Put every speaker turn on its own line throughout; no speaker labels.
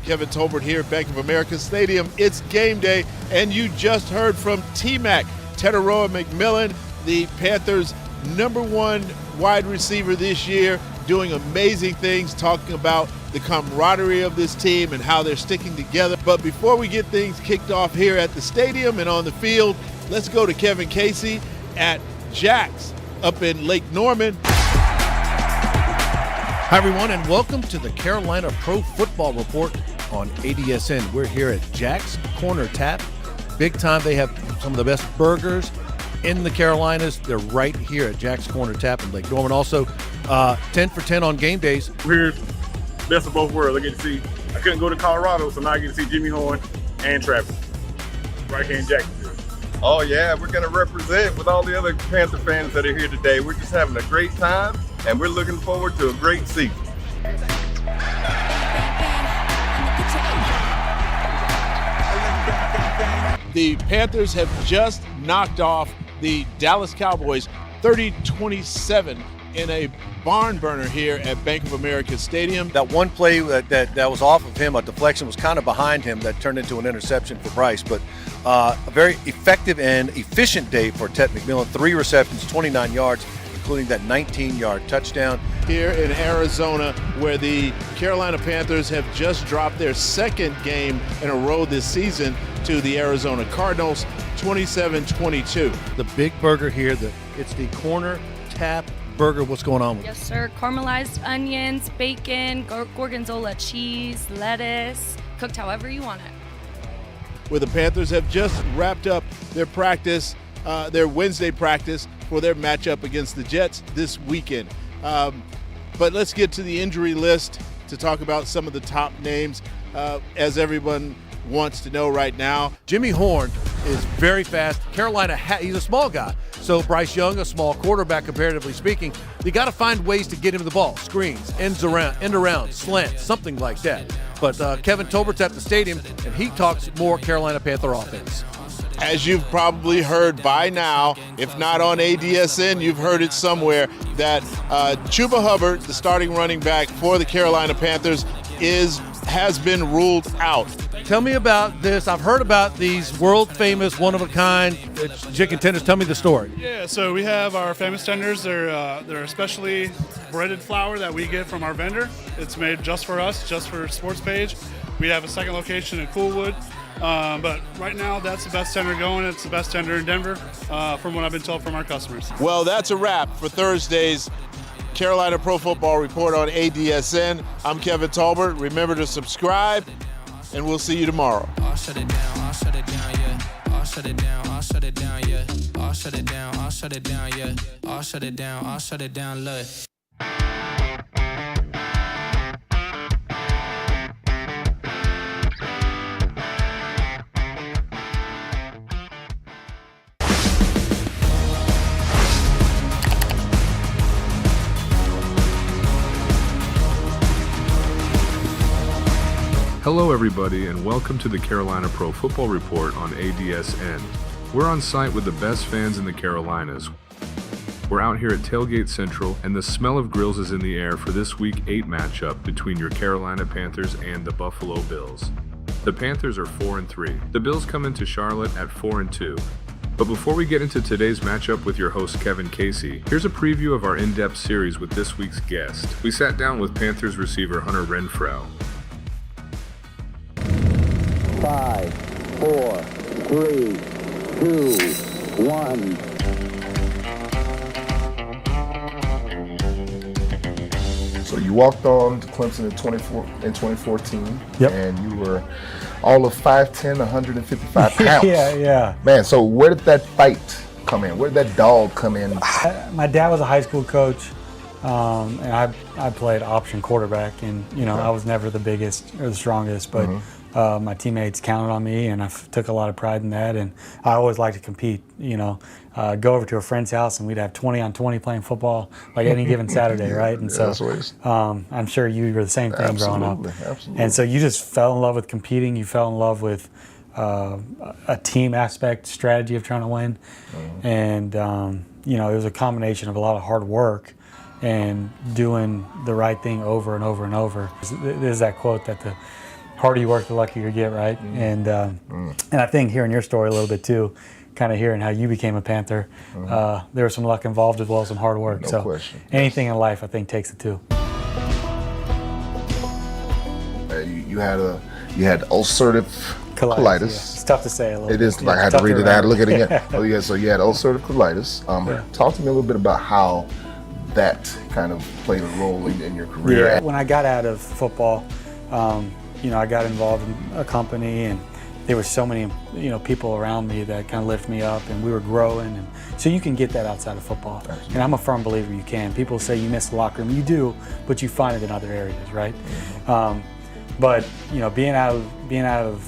Kevin Tolbert here at Bank of America Stadium. It's game day, and you just heard from T-Mac, Teteroa McMillan, the Panthers' #1 wide receiver this year, doing amazing things, talking about the camaraderie of this team and how they're sticking together. But before we get things kicked off here at the stadium and on the field, let's go to Kevin Casey at Jack's up in Lake Norman.
Hi, everyone, and welcome to the Carolina Pro Football Report on ADSN. We're here at Jack's Corner Tap. Big time. They have some of the best burgers in the Carolinas. They're right here at Jack's Corner Tap in Lake Norman. Also, 10 for 10 on game days.
We're best of both worlds. I couldn't go to Colorado, so now I get to see Jimmy Horn and Travis right here in Jacksonville.
Oh yeah, we're gonna represent with all the other Panther fans that are here today. We're just having a great time, and we're looking forward to a great season.
The Panthers have just knocked off the Dallas Cowboys 30-27 in a barn burner here at Bank of America Stadium.
That one play that was off of him, a deflection was kind of behind him that turned into an interception for Bryce. But a very effective and efficient day for Tet McMillan. 3 receptions, 29 yards, including that 19-yard touchdown.
Here in Arizona, where the Carolina Panthers have just dropped their second game in a row this season to the Arizona Cardinals, 27-22.
The big burger here, it's the Corner Tap Burger. What's going on with it?
Yes, sir. Caramelized onions, bacon, gorgonzola cheese, lettuce, cooked however you want it.
Where the Panthers have just wrapped up their practice, their Wednesday practice for their matchup against the Jets this weekend. But let's get to the injury list to talk about some of the top names, as everyone wants to know right now.
Jimmy Horn is very fast. Carolina, he's a small guy. So Bryce Young, a small quarterback comparatively speaking, you got to find ways to get him the ball. Screens, end around, slants, something like that. But Kevin Tolbert's at the stadium, and he talks more Carolina Panther offense.
As you've probably heard by now, if not on ADSN, you've heard it somewhere, that Chuba Hubbard, the starting running back for the Carolina Panthers, has been ruled out.
Tell me about this. I've heard about these world-famous, one-of-a-kind chicken tenders. Tell me the story.
Yeah, so we have our famous tenders. They're especially breaded flour that we get from our vendor. It's made just for us, just for Sports Page. We have a second location in Coolwood. But right now, that's the best tender going. It's the best tender in Denver, from what I've been told from our customers.
Well, that's a wrap for Thursday's Carolina Pro Football Report on ADSN. I'm Kevin Tolbert. Remember to subscribe, and we'll see you tomorrow.
I'll shut it down, I'll shut it down, yeah. I'll shut it down, I'll shut it down, yeah. I'll shut it down, I'll shut it down, yeah. I'll shut it down, I'll shut it down, look.
Hello everybody and welcome to the Carolina Pro Football Report on ADSN. We're on site with the best fans in the Carolinas. We're out here at Tailgate Central and the smell of grills is in the air for this Week 8 matchup between your Carolina Panthers and the Buffalo Bills. The Panthers are 4-3. The Bills come into Charlotte at 4-2. But before we get into today's matchup with your host Kevin Casey, here's a preview of our in-depth series with this week's guest. We sat down with Panthers receiver Hunter Renfrow.
5, 4, 3, 2, 1.
So you walked on to Clemson in 2014,
yep.
And you were all of 5'10", 155 pounds.
Yeah.
Man, so where did that fight come in? Where did that dog come in?
My dad was a high school coach, and I played option quarterback, and I was never the biggest or the strongest, but my teammates counted on me, and I took a lot of pride in that. And I always liked to compete. Go over to a friend's house, and we'd have 20-on-20 playing football like any given Saturday, right? And so I'm sure you were the same thing growing up.
Absolutely.
And so you just fell in love with competing. You fell in love with a team aspect, strategy of trying to win, and it was a combination of a lot of hard work and doing the right thing over and over and over. There's that quote that harder you work, the luckier you get, right? And I think hearing your story a little bit too, kind of hearing how you became a Panther, there was some luck involved as well as some hard work.
No
so
question.
anything in life, I think, takes the two.
You had ulcerative colitis.
Yeah. It's tough to say a little
It
bit.
is. Like,
Yeah,
I had
it's
to read
tough
it. I had to look at it
remember.
again. Oh yeah. So you had ulcerative colitis. Talk to me a little bit about how that kind of played a role in your career.
Yeah. When I got out of football, I got involved in a company, and there were so many, people around me that kind of lifted me up, and we were growing. And so you can get that outside of football. And I'm a firm believer you can. People say you miss the locker room. You do, but you find it in other areas, right? But being out of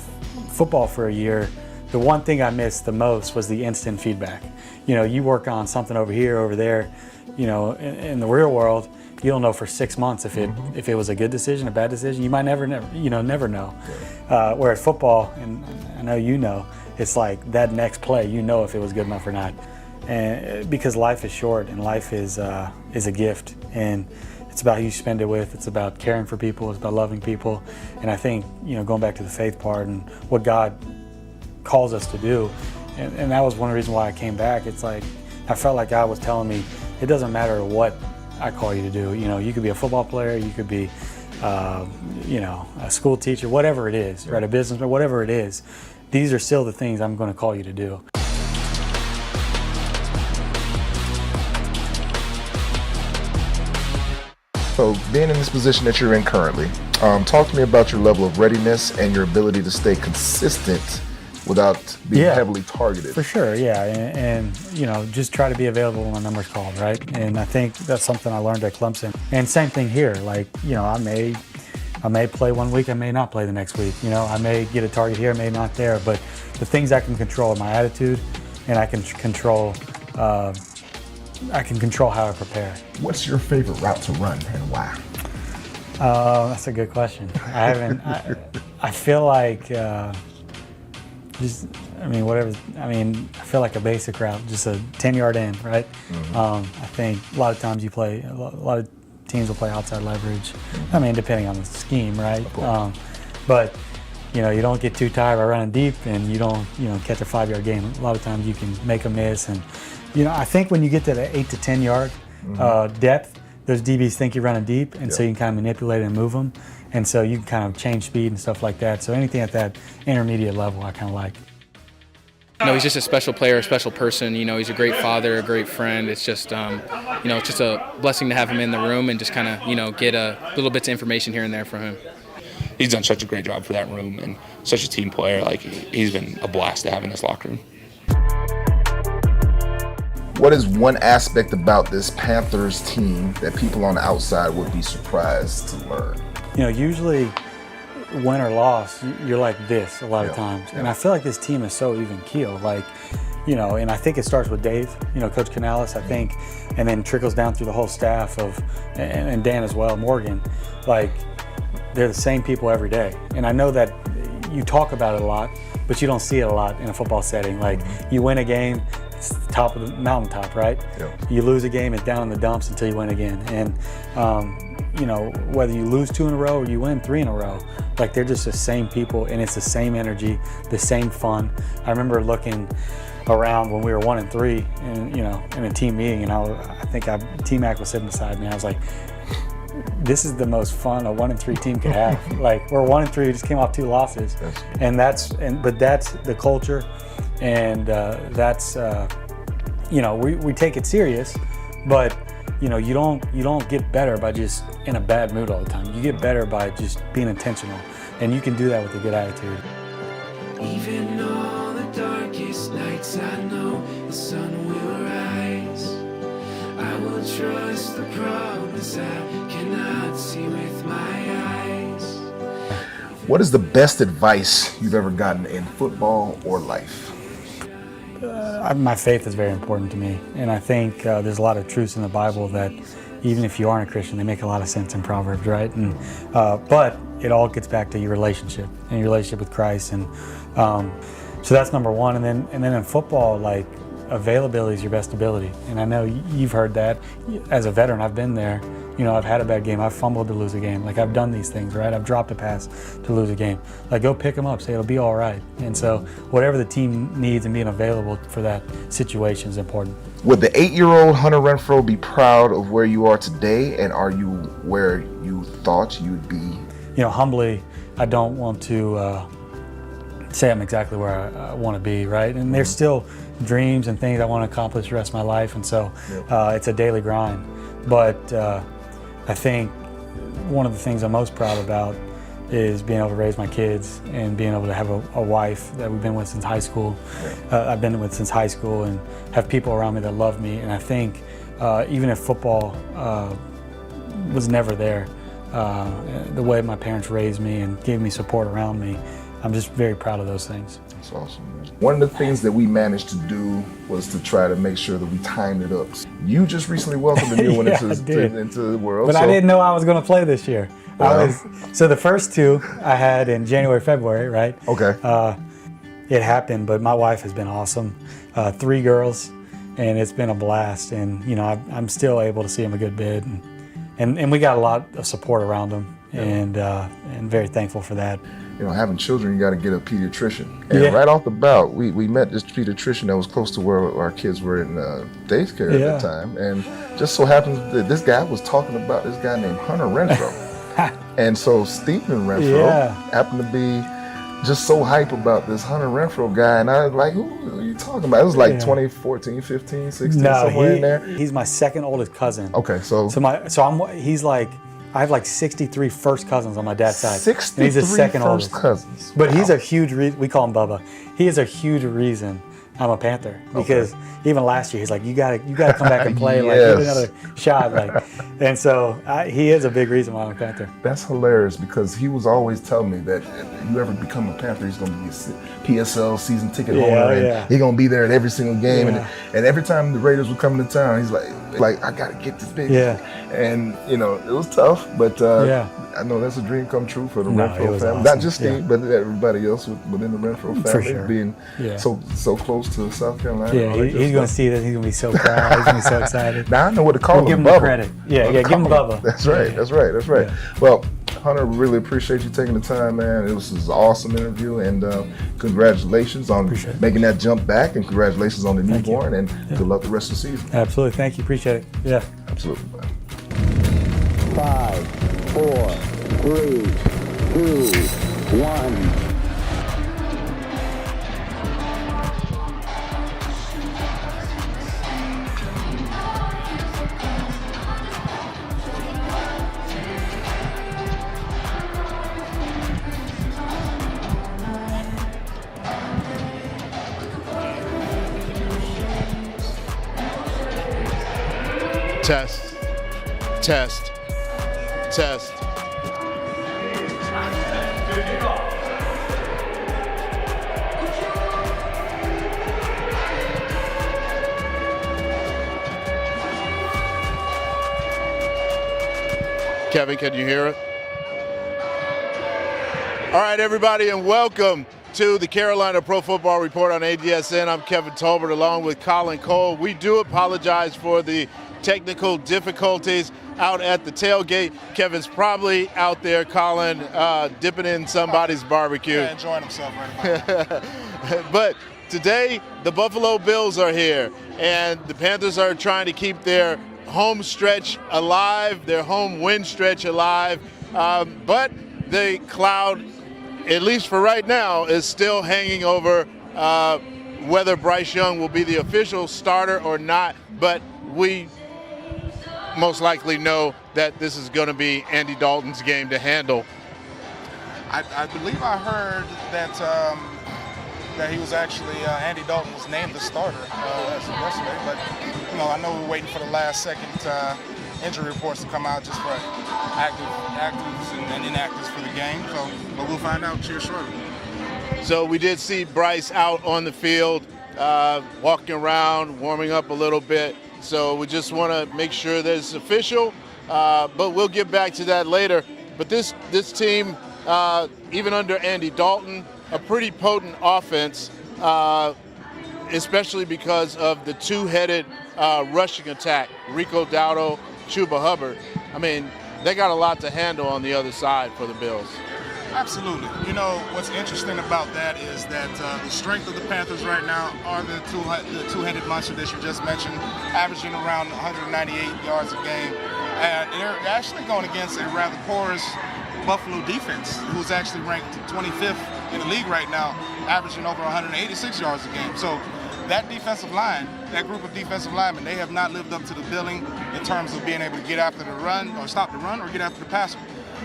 football for a year, the one thing I missed the most was the instant feedback. You work on something over here, over there. In the real world, you don't know for 6 months if it was a good decision, a bad decision. You might never know. Where at football, and I know it's like that next play, if it was good enough or not. And because life is short, and life is a gift, and it's about who you spend it with. It's about caring for people. It's about loving people. And I think going back to the faith part and what God calls us to do, and that was one of the reasons why I came back. It's like I felt like God was telling me, it doesn't matter what I call you to do. You could be a football player, you could be, a school teacher, whatever it is, right? A businessman, whatever it is. These are still the things I'm going to call you to do.
So being in this position that you're in currently, talk to me about your level of readiness and your ability to stay consistent without being heavily targeted.
For sure, yeah, and just try to be available when the number's called, right? And I think that's something I learned at Clemson. And same thing here, like, I may play one week, I may not play the next week. I may get a target here, I may not there, but the things I can control are my attitude, and I can control how I prepare.
What's your favorite route to run and why?
That's a good question. I feel like I feel like a basic route, just a 10-yard in, right? I think a lot of times a lot of teams will play outside leverage. Depending on the scheme, right? But you don't get too tired by running deep, and you don't catch a 5-yard gain. A lot of times you can make a miss, and I think when you get to the 8 to 10 yard depth, those DBs think you're running deep, and so you can kind of manipulate and move them. And so you can kind of change speed and stuff like that. So anything at that intermediate level, I kind of like.
He's just a special player, a special person. He's a great father, a great friend. It's just, it's just a blessing to have him in the room and just kind of, get a little bits of information here and there from him.
He's done such a great job for that room and such a team player. Like, he's been a blast to have in this locker room.
What is one aspect about this Panthers team that people on the outside would be surprised to learn?
Usually win or loss, you're like this a lot of times. And I feel like this team is so even keeled. Like, and I think it starts with Dave, Coach Canales, I think, and then trickles down through the whole staff and Dan as well, Morgan. Like, they're the same people every day. And I know that you talk about it a lot, but you don't see it a lot in a football setting. Like, you win a game, it's the top of the mountaintop, right? You lose a game, it's down in the dumps until you win again. And whether you lose 2 in a row or you win 3 in a row, like, they're just the same people, and it's the same energy, the same fun. I remember looking around when we were 1-3, and in a team meeting, and I think T-Mac was sitting beside me. I was like, this is the most fun a 1-3 team could have. Like, we're 1-3, we just came off 2 losses, but that's the culture, and we take it serious, but you don't get better by just in a bad mood all the time. You get better by just being intentional, and you can do that with a good attitude.
Even on the darkest nights, I know the sun will rise. I will trust the promise I cannot see with my eyes.
What is the best advice you've ever gotten in football or life?
My faith is very important to me, and I think there's a lot of truths in the Bible that even if you aren't a Christian, they make a lot of sense in Proverbs, right? And but it all gets back to your relationship and your relationship with Christ, and so that's number one. And then in football, like, availability is your best ability, and I know you've heard that as a veteran. I've been there. I've had a bad game. I've fumbled to lose a game. Like, I've done these things, right? I've dropped a pass to lose a game. Like, go pick them up. Say it'll be all right. And so whatever the team needs and being available for that situation is important.
Would the 8-year-old Hunter Renfrow be proud of where you are today, and are you where you thought you'd be?
Humbly, I don't want to say I'm exactly where I want to be, right? And there's still dreams and things I want to accomplish the rest of my life, and so it's a daily grind. But I think one of the things I'm most proud about is being able to raise my kids and being able to have a wife that we've been with since high school. I've been with since high school, and have people around me that love me. And I think even if football was never there, the way my parents raised me and gave me support around me, I'm just very proud of those things.
That's awesome. One of the things that we managed to do was to try to make sure that we timed it up. You just recently welcomed a new one into the world.
But I didn't know I was going to play this year. So the first two I had in January, February, right?
Okay.
It happened, but my wife has been awesome. 3 girls, and it's been a blast. And I'm still able to see them a good bit, and we got a lot of support around them, and very thankful for that.
Having children, you got to get a pediatrician. And right off the bat, we met this pediatrician that was close to where our kids were in daycare at the time. And just so happens that this guy was talking about this guy named Hunter Renfrow. And so Stephen Renfrow happened to be just so hype about this Hunter Renfrow guy. And I was like, who are you talking about? It was like 2014, 15, 16, somewhere in there.
He's my second oldest cousin.
Okay,
he's like, I have like 63 first cousins on my dad's side.
63
and he's the second
first
oldest.
Cousins.
But he's a huge reason, we call him Bubba. He is a huge reason I'm a Panther, because even last year he's like, you gotta come back and play, like get another shot, like. And so he is a big reason why I'm a Panther.
That's hilarious, because he was always telling me that if you ever become a Panther, he's gonna be a PSL season ticket holder, and he's gonna be there at every single game, and every time the Raiders would come to town, he's like I gotta get this big. And it was tough, but I know that's a dream come true for the Renfrow family.
Awesome.
Not just Steve, but everybody else within the Renfrow family, being so close to South Carolina.
Yeah, he's going to see that. He's going to be so proud. He's going to be so excited.
Now I know what to call him.
Give him
Bubba.
the credit. Give him Bubba.
That's right. That's right. Yeah. Well, Hunter, really appreciate you taking the time, man. It was an awesome interview, and congratulations on making that jump back, and congratulations on the newborn, and good luck the rest of the season.
Absolutely. Thank you. Appreciate it. Yeah.
Absolutely.
5, 4, 3, 2, 1.
Test, test, test. Kevin, can you hear it? All right, everybody, and welcome to the Carolina Pro Football Report on ADSN. I'm Kevin Tolbert along with Colin Cole. We do apologize for the technical difficulties out at the tailgate. Kevin's probably out there, Colin, dipping in somebody's barbecue.
Yeah, enjoying himself right now.
But today, the Buffalo Bills are here, and the Panthers are trying to keep their home stretch alive, their home win stretch alive. But the cloud, at least for right now, is still hanging over whether Bryce Young will be the official starter or not. But we most likely know that this is going to be Andy Dalton's game to handle.
I believe I heard that that he was actually Andy Dalton was named the starter yesterday, but I know we're waiting for the last second injury reports to come out just for actives and inactives for the game. But we'll find out here shortly.
So we did see Bryce out on the field, walking around, warming up a little bit. So we just want to make sure that it's official, but we'll get back to that later. But this team, even under Andy Dalton, a pretty potent offense, especially because of the two-headed rushing attack, Rico Dowdle, Chuba Hubbard. I mean, they got a lot to handle on the other side for the Bills.
Absolutely. You know, what's interesting about that is that the strength of the Panthers right now are the two-headed monster that you just mentioned, averaging around 198 yards a game. And they're actually going against a rather porous Buffalo defense, who's actually ranked 25th in the league right now, averaging over 186 yards a game. So that defensive line, that group of defensive linemen, they have not lived up to the billing in terms of being able to get after the run or stop the run or get after the passer.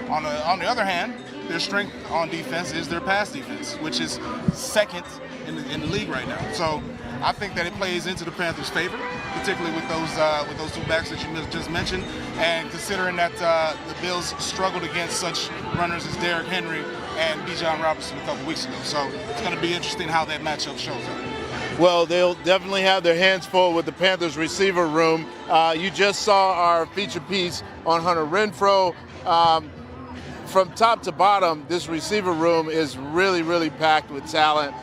On the other hand, their strength on defense is their pass defense, which is second in the league right now. So I think that it plays into the Panthers' favor, particularly with those two backs that you just mentioned, and considering that the Bills struggled against such runners as Derrick Henry and Bijan Robinson a couple weeks ago. So it's going to be interesting how that matchup shows up.
Well, they'll definitely have their hands full with the Panthers receiver room. You just saw our feature piece on Hunter Renfrow. From top to bottom, this receiver room is really, really packed with talent.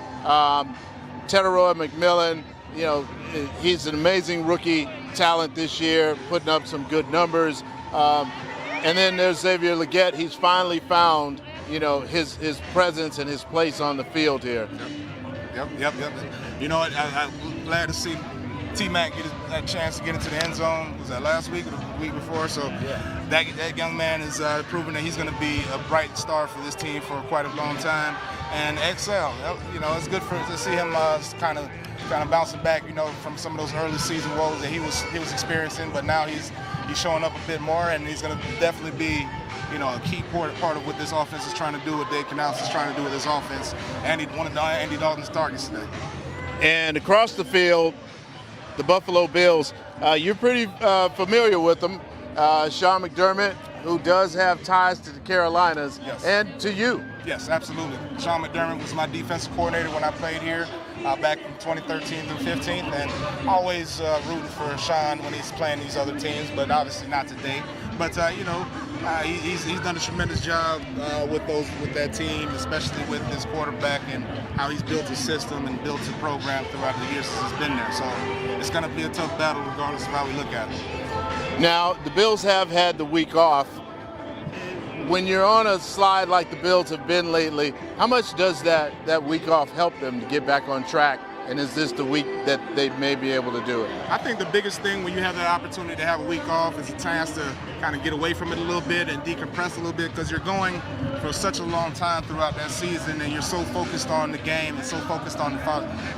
Teteroa McMillan, you know, he's an amazing rookie talent this year, putting up some good numbers. And then there's Xavier Legette. He's finally found, you know, his presence and his place on the field here.
Yep. You know what? I'm glad to see T-Mac get that chance to get into the end zone. Was that last week or the week before? So that young man is proving that he's going to be a bright star for this team for quite a long time and excel. You know, it's good to see him kind of bouncing back, you know, from some of those early season woes that he was experiencing. But now he's showing up a bit more, and he's going to definitely be, you know, a key part of what this offense is trying to do, what Dave Canales is trying to do with this offense. And he one of Andy Dalton's targets today.
And across the field, the Buffalo Bills, you're pretty familiar with them. Sean McDermott, who does have ties to the Carolinas, and to you.
Yes, absolutely. Sean McDermott was my defensive coordinator when I played here back from 2013 through 15, and always rooting for Sean when he's playing these other teams, but obviously not today. But you know, he's done a tremendous job with that team, especially with his quarterback and how he's built a system and built a program throughout the years since he's been there. So it's going to be a tough battle regardless of how we look at it.
Now, the Bills have had the week off. When you're on a slide like the Bills have been lately, how much does that week off help them to get back on track? And is this the week that they may be able to do it?
I think the biggest thing when you have that opportunity to have a week off is a chance to kind of get away from it a little bit and decompress a little bit, because you're going for such a long time throughout that season, and you're so focused on the game and so focused on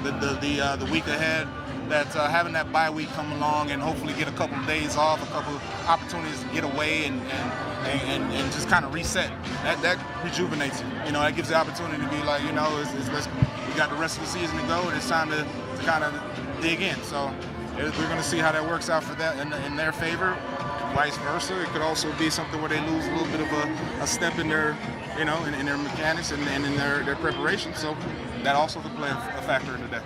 the week ahead, that having that bye week come along and hopefully get a couple of days off, a couple of opportunities to get away and just kind of reset, that rejuvenates you. You know, that gives the opportunity to be like, you know, we got the rest of the season to go, and it's time to kind of dig in. So we're going to see how that works out for them in their favor. Vice versa, it could also be something where they lose a little bit of a step in their, you know, in their mechanics and in their preparation. So that also could play a factor in today.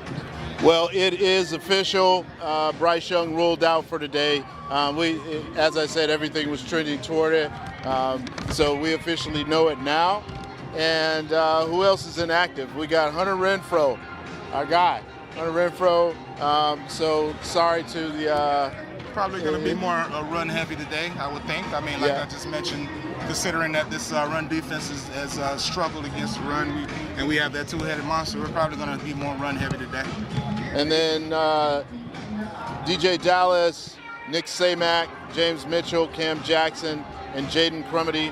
Well, it is official. Bryce Young ruled out for today. As I said, everything was trending toward it. So we officially know it now. And who else is inactive? We got Hunter Renfrow, our guy. Hunter Renfrow. So sorry to the...
Probably going to be more run heavy today, I would think. I mean, like I just mentioned, considering that this run defense has struggled against the run, and we have that two-headed monster, we're probably going to be more run heavy today.
And then DJ Dallas, Nick Samak, James Mitchell, Cam Jackson, and Jaden Crumedy.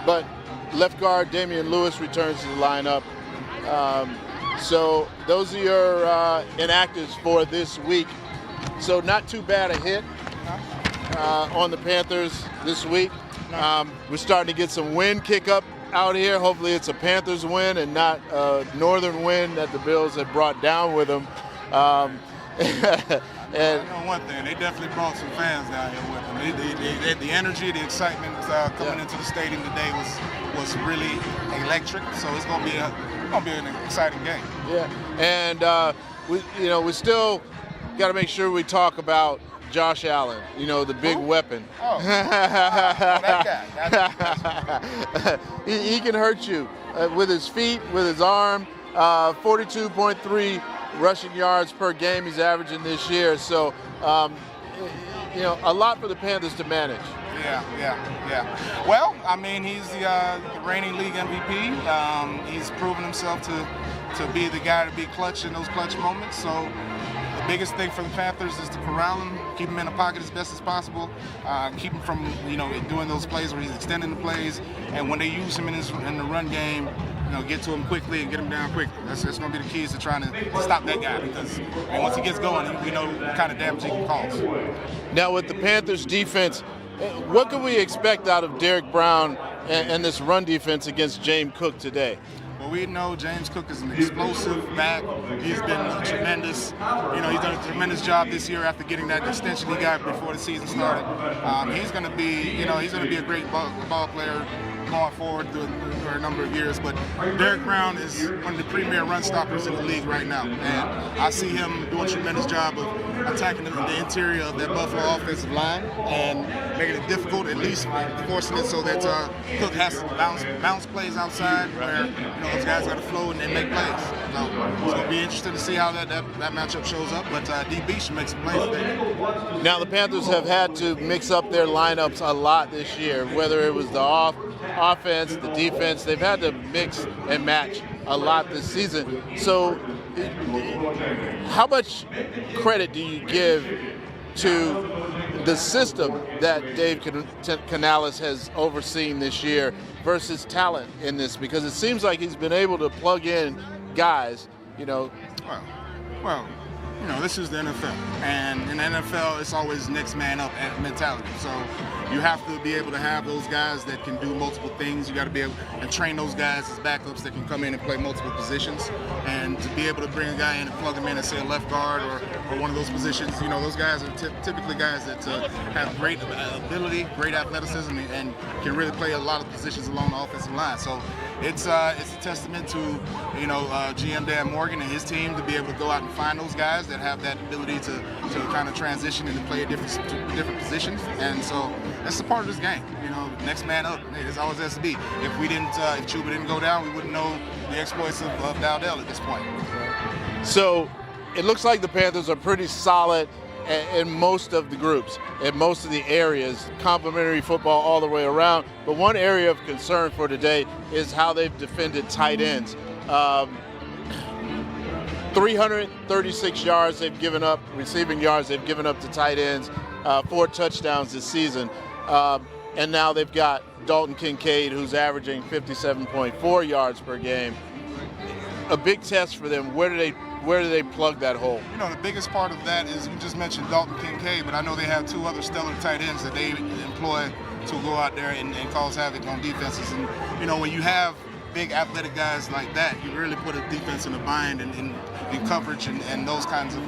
But left guard Damian Lewis returns to the lineup. So those are your inactives for this week. So not too bad a hit on the Panthers this week. We're starting to get some wind kick up out here. Hopefully it's a Panthers win and not a northern wind that the Bills have brought down with them. And
I know one thing, they definitely brought some fans down here with them. The energy, the excitement coming into the stadium today was really electric. So it's going to be an exciting game.
Yeah, and we still got to make sure we talk about Josh Allen, the big weapon.
Oh, that guy.
He can hurt you with his feet, with his arm. 42.3 rushing yards per game he's averaging this year. So a lot for the Panthers to manage.
Yeah. Well, I mean, he's the reigning league MVP. He's proven himself to be the guy to be clutch in those clutch moments. So the biggest thing for the Panthers is to corral him, keep him in the pocket as best as possible, keep him from doing those plays where he's extending the plays, and when they use him in the run game, get to him quickly and get him down quickly. That's going to be the keys to trying to stop that guy, because once he gets going, we know what kind of damage he can cause.
Now with the Panthers defense, what can we expect out of Derrick Brown and this run defense against James Cook today?
Well, we know James Cook is an explosive back. He's been tremendous. He's done a tremendous job this year after getting that extension he got before the season started. He's going to be, a great ball player going forward for a number of years. But Derrick Brown is one of the premier run stoppers in the league right now, and I see him doing a tremendous job of attacking the interior of that Buffalo offensive line and making it difficult, at least forcing it so that Cook has to bounce plays outside where those guys got to flow and make plays. So it's going to be interesting to see how that matchup shows up, but DB should make some plays today.
Now the Panthers have had to mix up their lineups a lot this year, whether it was the offense, the defense. They've had to mix and match a lot this season. So how much credit do you give to the system that Dave Canales has overseen this year versus talent in this? Because it seems like he's been able to plug in guys,
Well, this is the NFL, and in the NFL, it's always next man up mentality. So you have to be able to have those guys that can do multiple things. You got to be able and train those guys as backups that can come in and play multiple positions. And to be able to bring a guy in and plug him in and say a left guard or one of those positions, those guys are typically guys that have great ability, great athleticism, and can really play a lot of positions along the offensive line. So it's a testament to GM Dan Morgan and his team to be able to go out and find those guys that have that ability to kind of transition and to play different positions. And so that's a part of this game. Next man up. It always has to be. If Chuba didn't go down, we wouldn't know the exploits of Dowdell at this point.
So it looks like the Panthers are pretty solid in most of the groups, in most of the areas, complimentary football all the way around. But one area of concern for today is how they've defended tight ends. 336 yards they've given up, receiving yards they've given up to tight ends, 4 touchdowns this season. And now they've got Dalton Kincaid, who's averaging 57.4 yards per game. A big test for them. Where do they plug that hole?
The biggest part of that is, you just mentioned Dalton Kincaid, but I know they have 2 other stellar tight ends that they employ to go out there and cause havoc on defenses. And, when you have big athletic guys like that, you really put a defense in a bind in coverage and those kinds of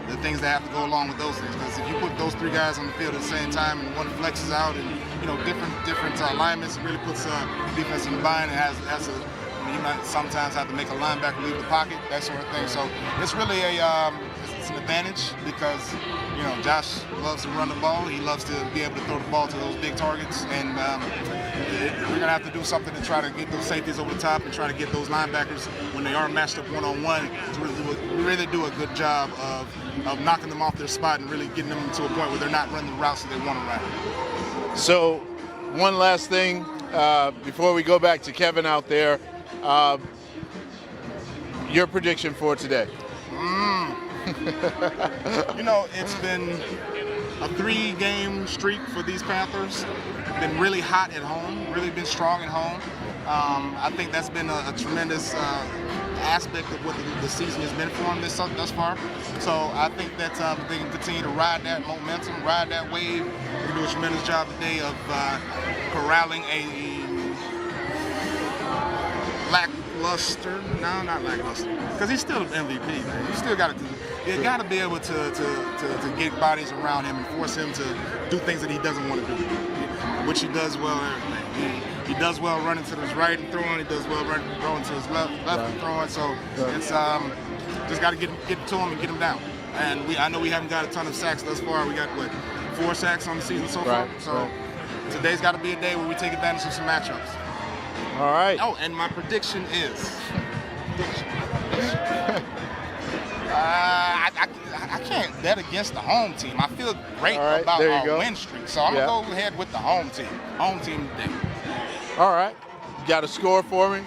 the things that have to go along with those things. Because if you put those 3 guys on the field at the same time and one flexes out and different alignments, it really puts defense in a bind. You might sometimes have to make a linebacker leave the pocket, that sort of thing. So it's really it's an advantage because Josh loves to run the ball. He loves to be able to throw the ball to those big targets, and we're gonna have to do something to try to get those safeties over the top and try to get those linebackers when they are matched up one-on-one to really do a good job of knocking them off their spot and really getting them to a point where they're not running the routes that they want to run.
So one last thing before we go back to Kevin out there. Your prediction for today?
It's been a 3-game streak for these Panthers. Been really hot at home, really been strong at home. I think that's been a tremendous aspect of what the season has been for them thus far. So I think that they can continue to ride that momentum, ride that wave. They do a tremendous job today of corralling a lackluster. No, not lackluster. Because he's still an MVP, man. You still got to be able to get bodies around him and force him to do things that he doesn't want to do, which he does well. He does well running to his right and throwing. He does well throwing to his left and throwing. So it's just got to get to him and get him down. And I know we haven't got a ton of sacks thus far. We got 4 sacks on the season so far. So today's got to be a day where we take advantage of some matchups.
All right.
Oh, and my prediction is I can't bet against the home team. I feel great about our win streak, so I'm going to go ahead with the home team. Home team today.
All right. You got a score for me?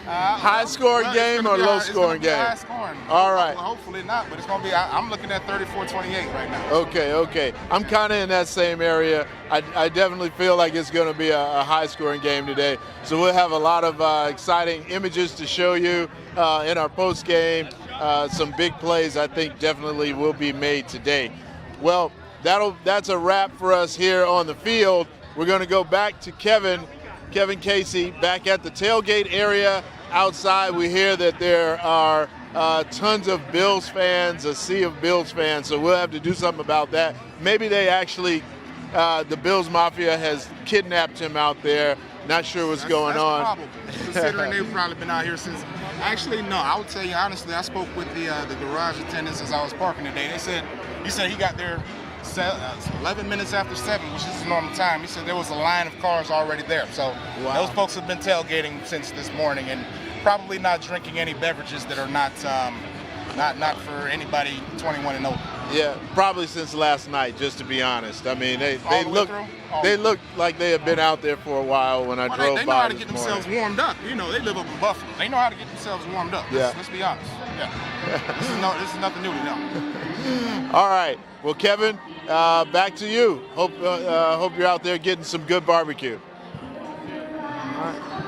High scoring game or low scoring game?
High scoring.
All right.
Well, hopefully not, but it's going to be, I'm looking at 34-28 right now.
Okay. I'm kind of in that same area. I definitely feel like it's going to be a high scoring game today. So we'll have a lot of exciting images to show you in our post game. Some big plays I think definitely will be made today. Well, that's a wrap for us here on the field. We're going to go back to Kevin Casey, back at the tailgate area outside. We hear that there are tons of Bills fans, a sea of Bills fans, so we'll have to do something about that. Maybe they actually, the Bills Mafia has kidnapped him out there. Not sure what's going on.
Probable, considering they've probably been out here since. Actually, no, I would tell you honestly, I spoke with the garage attendants as I was parking today. He said he got there 11 minutes after 7, which is the normal time. He said there was a line of cars already there. So those folks have been tailgating since this morning and probably not drinking any beverages that are not for anybody 21 and older.
Yeah, probably since last night, just to be honest. I mean, they look like they have been out there for a while when I drove by.
They know how to get themselves warmed up. You know, they live up in Buffalo. They know how to get themselves warmed up. Let's be honest. Yeah. This is nothing new to them.
All right. Well, Kevin, back to you. Hope you're out there getting some good barbecue. All right.